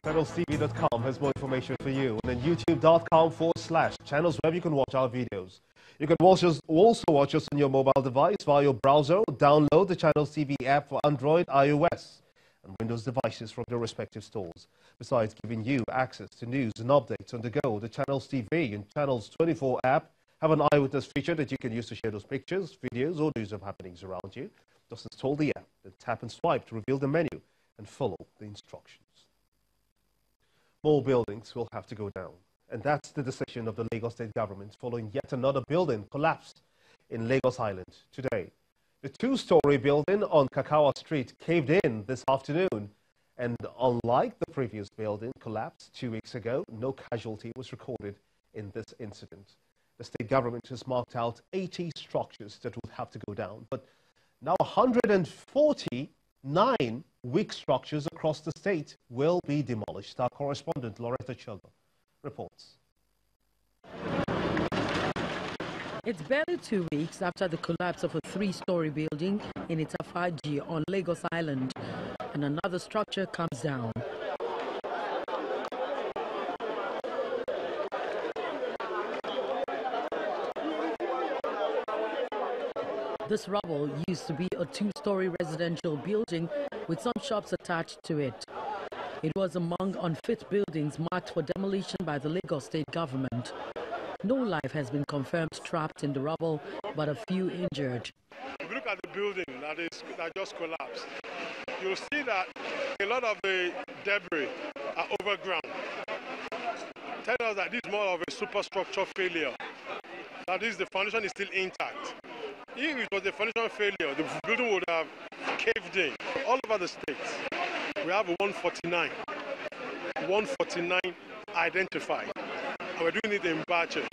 channelstv.com has more information for you, and then youtube.com/channels where you can watch our videos. You can also watch us on your mobile device via your browser. Download the Channels TV app for Android, iOS, and Windows devices from their respective stores. Besides giving you access to news and updates on the go, the Channels TV and Channels 24 app have an eyewitness feature that you can use to share those pictures, videos, or news of happenings around you. Just install the app, then tap and swipe to reveal the menu and follow the instructions. More buildings will have to go down, and that's the decision of the Lagos State government following yet another building collapse in Lagos Island today. The two-story building on Kakawa Street caved in this afternoon, and unlike the previous building collapsed 2 weeks ago, no casualty was recorded in this incident. The state government has marked out 80 structures that would have to go down, but now 149 weak structures across the state will be demolished. Our correspondent Loretta Chogo reports. It's barely 2 weeks after the collapse of a three-story building in Itafaji on Lagos Island, and another structure comes down. This rubble used to be a two-story residential building with some shops attached to it. It was among unfit buildings marked for demolition by the Lagos State government. No life has been confirmed trapped in the rubble, but a few injured. If you look at the building that just collapsed, you'll see that a lot of the debris are overground. Tell us that this is more of a superstructure failure. That is, the foundation is still intact. If it was a foundation failure, the building would have caved in all over the state. We have 149 identified, and we're doing it in batches.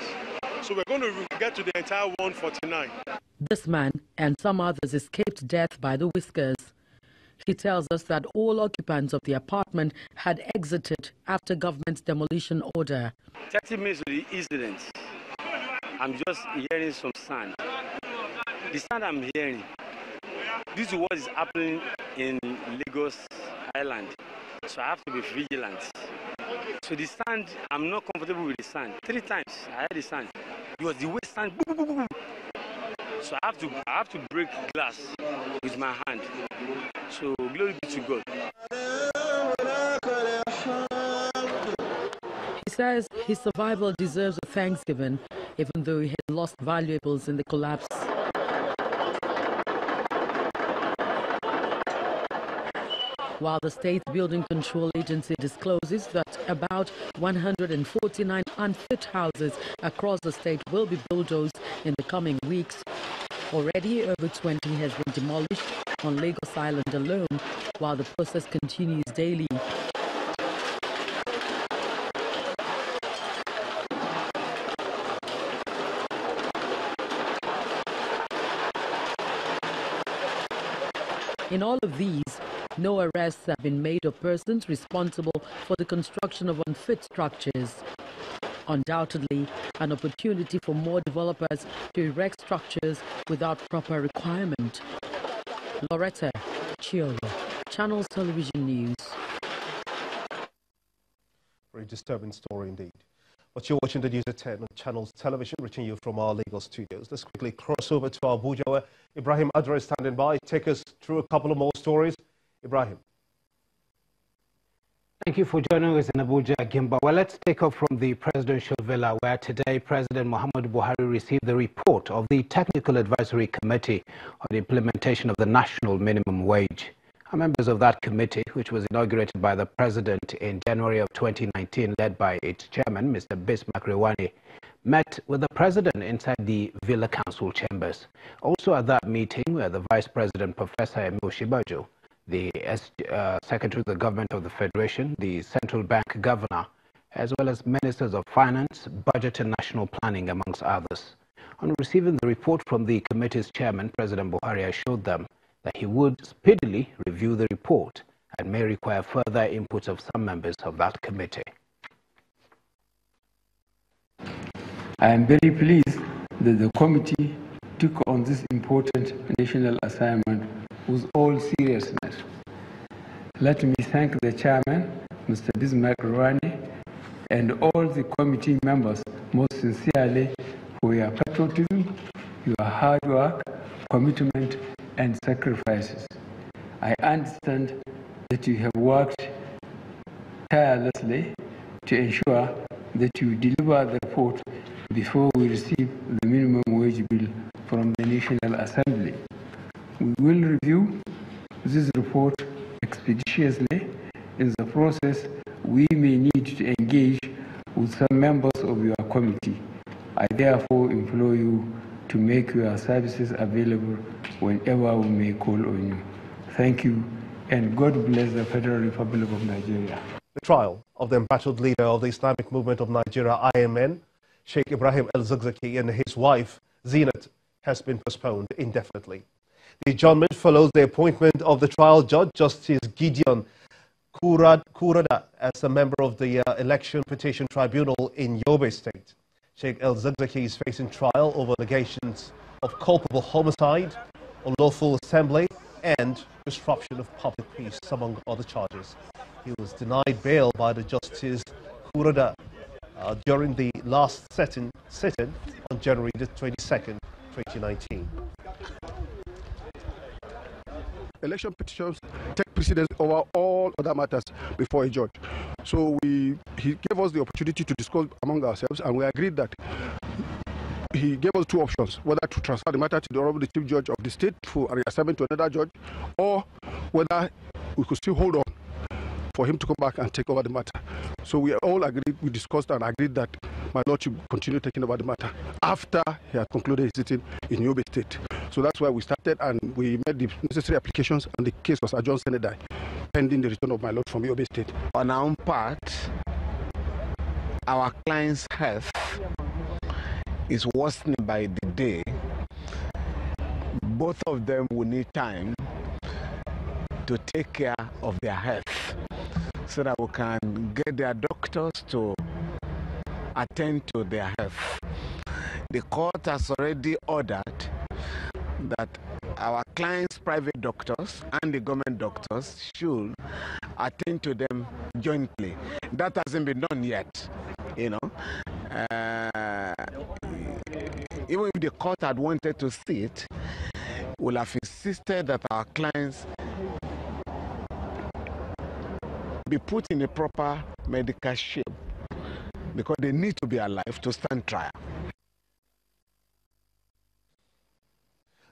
So we're going to get to the entire 149. This man and some others escaped death by the whiskers. He tells us that all occupants of the apartment had exited after government's demolition order. 30 minutes to the incident, I'm just hearing some sound. The sound I'm hearing, this is what is happening in Lagos Island. So I have to be vigilant. So the sound, I'm not comfortable with the sound. 3 times I heard the sound. It was the way sound. Boo, boo, boo, boo. So I have to break glass with my hand. So glory be to God. He says his survival deserves a thanksgiving, even though he had lost valuables in the collapse. While the State Building Control Agency discloses that about 149 unfit houses across the state will be bulldozed in the coming weeks, already over 20 has been demolished on Lagos Island alone, while the process continues daily. In all of these, no arrests have been made of persons responsible for the construction of unfit structures. Undoubtedly, an opportunity for more developers to erect structures without proper requirement. Loretta Chogo, Channels Television News. Very disturbing story indeed. But you're watching the news at 10 on Channels Television, reaching you from our Lagos studios. Let's quickly cross over to Abuja, where Ibrahim Adra is standing by. Take us through a couple of more stories. Ibrahim. Thank you for joining us in Abuja, Gimba. Well, let's take off from the presidential villa, where today President Muhammadu Buhari received the report of the Technical Advisory Committee on the implementation of the national minimum wage. Members of that committee, which was inaugurated by the president in January of 2019, led by its chairman, Mr. Bismarck Rewani, met with the president inside the Villa Council chambers. Also at that meeting were the Vice President, Professor Emil Shibajo, the Secretary of the Government of the Federation, the Central Bank Governor, as well as Ministers of Finance, Budget and National Planning, amongst others. On receiving the report from the committee's chairman, President Buhari assured them that he would speedily review the report and may require further inputs of some members of that committee. I am very pleased that the committee took on this important national assignment with all seriousness. Let me thank the chairman, Mr. Bismarck Rouhani, and all the committee members most sincerely for your patriotism, your hard work, commitment, and sacrifices. I understand that you have worked tirelessly to ensure that you deliver the report before we receive the minimum wage bill from the National Assembly. We will review this report expeditiously. In the process, we may need to engage with some members of your committee. I therefore implore you to make your services available whenever we may call on you. Thank you, and God bless the Federal Republic of Nigeria. The trial of the embattled leader of the Islamic Movement of Nigeria, IMN, Sheikh Ibrahim El-Zakzaky, and his wife, Zinat, has been postponed indefinitely. The adjournment follows the appointment of the trial judge, Justice Gideon Kurada, as a member of the Election Petition Tribunal in Yobe State. Sheikh El-Zakzaky is facing trial over allegations of culpable homicide, unlawful assembly, and disruption of public peace, among other charges. He was denied bail by the Justice Kurada during the last sit-in on January the 22nd, 2019. Election petitions take precedence over all other matters before a judge. So he gave us the opportunity to discuss among ourselves, and we agreed that he gave us two options: whether to transfer the matter to the Honorable Chief Judge of the state for a reassignment to another judge, or whether we could still hold on for him to come back and take over the matter. So we all agreed, we discussed and agreed that my Lord should continue taking over the matter after he had concluded his sitting in Yobe State. So that's why we started, and we made the necessary applications, and the case was adjourned Senate pending the return of my Lord from Yobe State. On our own part, our client's health is worsening by the day. Both of them will need time to take care of their health so that we can get their doctors to attend to their health. The court has already ordered that our clients' private doctors and the government doctors should attend to them jointly. That hasn't been done yet, you know. Even if the court had wanted to see it, we'll have insisted that our clients be put in a proper medical shape because they need to be alive to stand trial.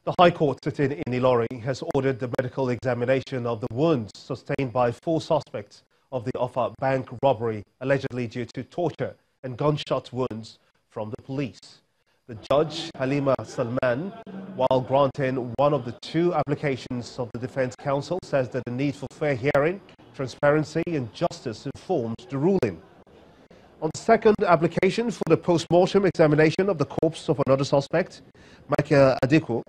The High Court sitting in Ilorin has ordered the medical examination of the wounds sustained by 4 suspects of the Offa bank robbery, allegedly due to torture and gunshot wounds from the police. The judge, Halima Salman, while granting one of the 2 applications of the Defense Counsel, says that the need for fair hearing, transparency and justice informs the ruling. On the second application for the post-mortem examination of the corpse of another suspect, Michael Adiko,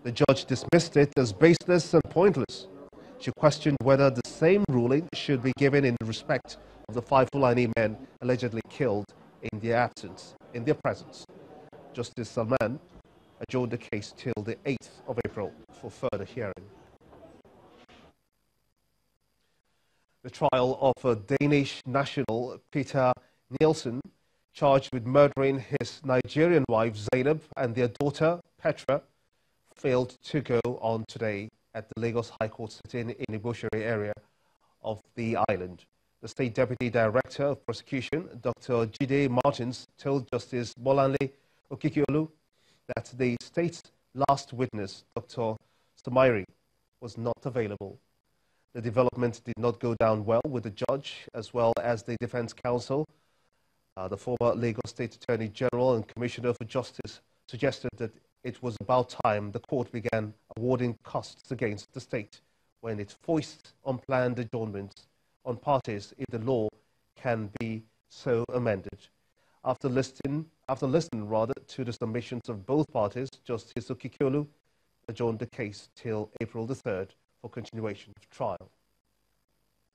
the judge dismissed it as baseless and pointless. She questioned whether the same ruling should be given in respect of the 5 Fulani men allegedly killed in their presence. Justice Salman adjourned the case till the 8th of April for further hearing. The trial of a Danish national, Peter Nielsen, charged with murdering his Nigerian wife Zainab and their daughter Petra, failed to go on today at the Lagos High Court sitting in the Iboshiri area of the island. The State Deputy Director of Prosecution, Dr. Jide Martins, told Justice Bolanle Okikiolu that the state's last witness, Dr. Samairi, was not available. The development did not go down well with the judge as well as the Defense Counsel. The former Lagos State Attorney General and Commissioner for Justice suggested that it was about time the court began awarding costs against the state when it foists unplanned adjournments on parties if the law can be so amended. After listening to the submissions of both parties, Justice Okikiolu adjourned the case till April the 3rd for continuation of trial.